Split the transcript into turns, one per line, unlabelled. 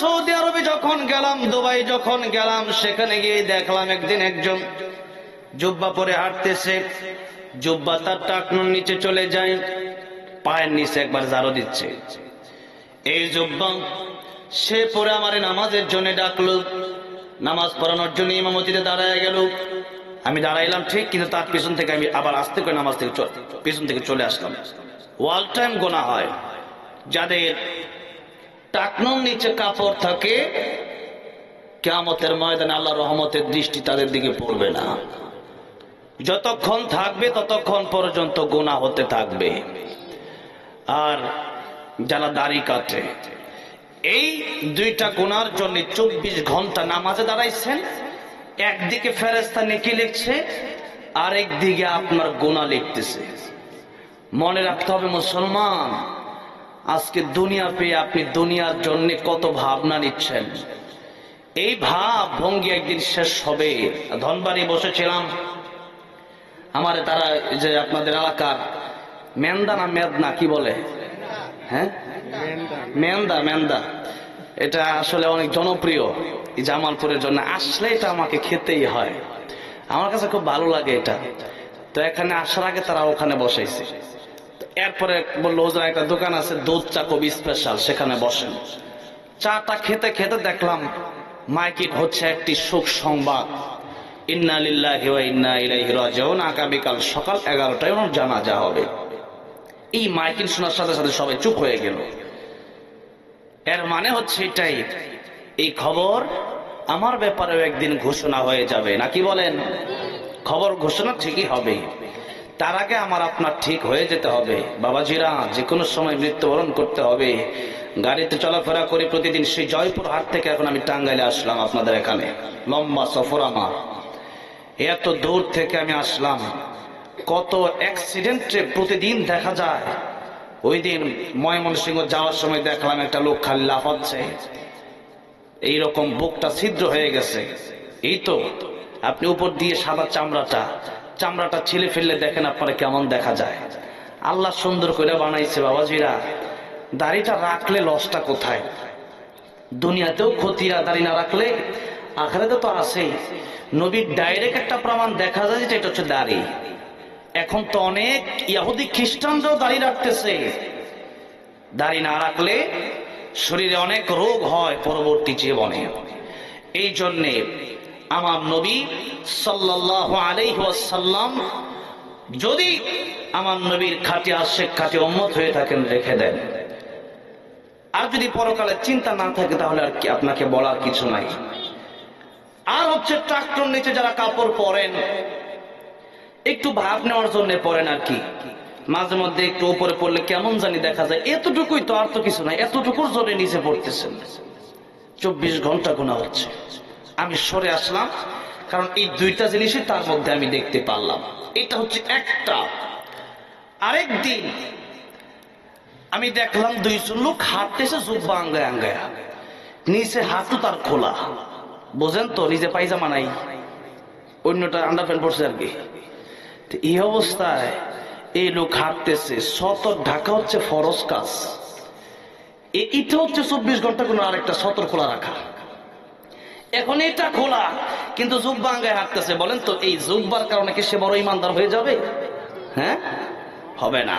Saudi আরবে যখন গেলাম, দুবাই যখন গেলাম, সেখানে গিয়ে দেখলাম একদিন একজন জুব্বা পরে হাঁটতেছে, জুব্বা তার টাকনুর নিচে চলে যায়, পায়ের নিচে একবার ঝাড়ু দিচ্ছে। এই জুব্বা সে পরে আমার নামাজের জন্য ডাকলো, নামাজ পড়ানোর জন্য ইমামতিতে দাঁড়ায় গেল। আমি দাঁড়াইলাম ঠিক, কিন্তু তার পিছন থেকে আমি আবার আস্তে করে নামাজ থেকে পিছন থেকে চলে আসলাম। ওয়াল টাইম গোনা হয়, যাদের টাকনুর নিচে কাপড় থাকে কিয়ামতের ময়দানে আল্লাহর রহমতের দৃষ্টি তাদের দিকে পড়বে না। যতক্ষণ থাকবে ততক্ষণ পর্যন্ত গুনাহ হতে থাকবে। আর যারা দাড়ি কাটে, এই দুইটা গুনার জন্য 24 ঘন্টা নামাজে দাঁড়াইছেন, একদিকে ফেরেশতা নেকি লিখছে, আরেক দিকে আপনার গুনাহ লিখতেছে। মনে রাখতে হবে মুসলমান, আজকে দুনিয়া পেয়ে আপনি দুনিয়ার জন্য কত ভাবনা নিচ্ছেন। এই ভাব ভঙ্গি একদিন শেষ হবে। ধনবাড়ি বসেছিলাম, আমার তারা যে আপনাদের এলাকার মেন্দা না মেদনা কি বলে, হ্যাঁ মেন্দা, মেন্দা, এটা আসলে অনেক জনপ্রিয় এই জামালপুরের জন্য। আসলে এটা আমাকে খেতেই হয়, আমার কাছে খুব ভালো লাগে এটা। তো এখানে আসার আগে তারা ওখানে বসাইছে, এরপরে বললো ওদের একটা দোকান আছে দুধ চা কবি স্পেশাল, সেখানে বসেন। চাটা খেতে খেতে দেখলাম মাইকিট হচ্ছে একটি সুখ সংবাদ, ইন্না লিল্লাহি ওয়া ইন্না ইলাইহি রাজিউন, আগামীকাল সকাল 11টায় ওনার জানাজা হবে। এই মাইকিট শোনার সাথে সাথে সবাই চুপ হয়ে গেল। এর মানে হচ্ছে এটাই, এই খবর আমার ব্যাপারেও একদিন ঘোষণা হয়ে যাবে, নাকি বলেন? খবর ঘোষণা ঠিকই হবে, তার আগে আমার আপনার ঠিক হয়ে যেতে হবে। বাবাজিরা, যে কোনো সময় মৃত্যুবরণ করতে হবে। গাড়িতে চলাফেরা করি প্রতিদিন, সেই জয়পুর হাট থেকে এখন আমি টাঙ্গাইলে আসলাম আপনাদের এখানে, লম্বা সফর আমার, এত দূর থেকে আমি আসলাম। কত অ্যাক্সিডেন্টে প্রতিদিন দেখা যায়। ওই দিন ময়মনসিংহ যাওয়ার সময় দেখলাম একটা লোক খালি লাফাচ্ছে, এইরকম বুকটা ছিদ্র হয়ে গেছে। এই তো আপনি উপর দিয়ে সাদা চামড়াটা ছিলে ফেললে দেখেন আপনারা কেমন দেখা যায়। আল্লাহ সুন্দর করে বানাইছে বাবাজিরা। দাড়িটা রাখলে লসটা কোথায়? দুনিয়াতেও ক্ষতিরা দাড়ি না রাখলে, আখিরাতে তো আছেই। নবীর ডাইরেক্ট একটা প্রমাণ দেখা যায় যে এটা হচ্ছে দাড়ি। এখন তো অনেক ইহুদি খ্রিস্টানরাও দাড়ি রাখতেছে। দাড়ি না রাখলে শরীরে অনেক রোগ হয় পরবর্তী জীবনে। এই জন্যে আমার নবী সাল্লাল্লাহু আলাইহি ওয়াসাল্লাম যদি আমার নবীর খাঁটি আশিক খাঁটি উম্মত হয়ে থাকেন, রেখে দেন। আর যদি পরকালে চিন্তা না থাকে তাহলে আর কি আপনাকে বলার কিছু নাই। আর হচ্ছে ট্রাক্টর নিচে যারা কাপড় পরেন, একটু ভাব নেওয়ার জন্য পরেন আর কি, মাঝে মধ্যে একটু উপরে পড়লে কেমন জানি দেখা যায়, এতটুকুই তো, আর তো কিছু নাই, এতটুকুর জন্য নিচে পড়তেছেন। 24 ঘন্টা গুনাহ হচ্ছে। আমি সরে আসলাম, কারণ এই দুইটা জিনিসই তার মধ্যে আমি দেখতে পারলাম। এটা হচ্ছে একটা। আরেক দিন আমি দেখলাম দুইজন লোক হাঁটতেছে জুব্বা আঙ্গায় আঙ্গায়, নিচে হাঁটু তার খোলা, বোঝেন তো, নিজে পায়জামা নাই, অন্যটা আন্ডার প্যান্ট পড়ছে আর কি। এই অবস্থায় এই লোক হাঁটতেছে, সতর ঢাকা হচ্ছে ফরজ কাজ। এটা হচ্ছে 24 ঘন্টা কোনো আরেকটা সতর খোলা রাখা। এখন এটা খোলা কিন্তু জুব্বা আঙ্গায় হাঁটতেছে। বলেন তো এই জুব্বার কারণে কি সে বড় ইমানদার হয়ে যাবে? হ্যাঁ, হবে না।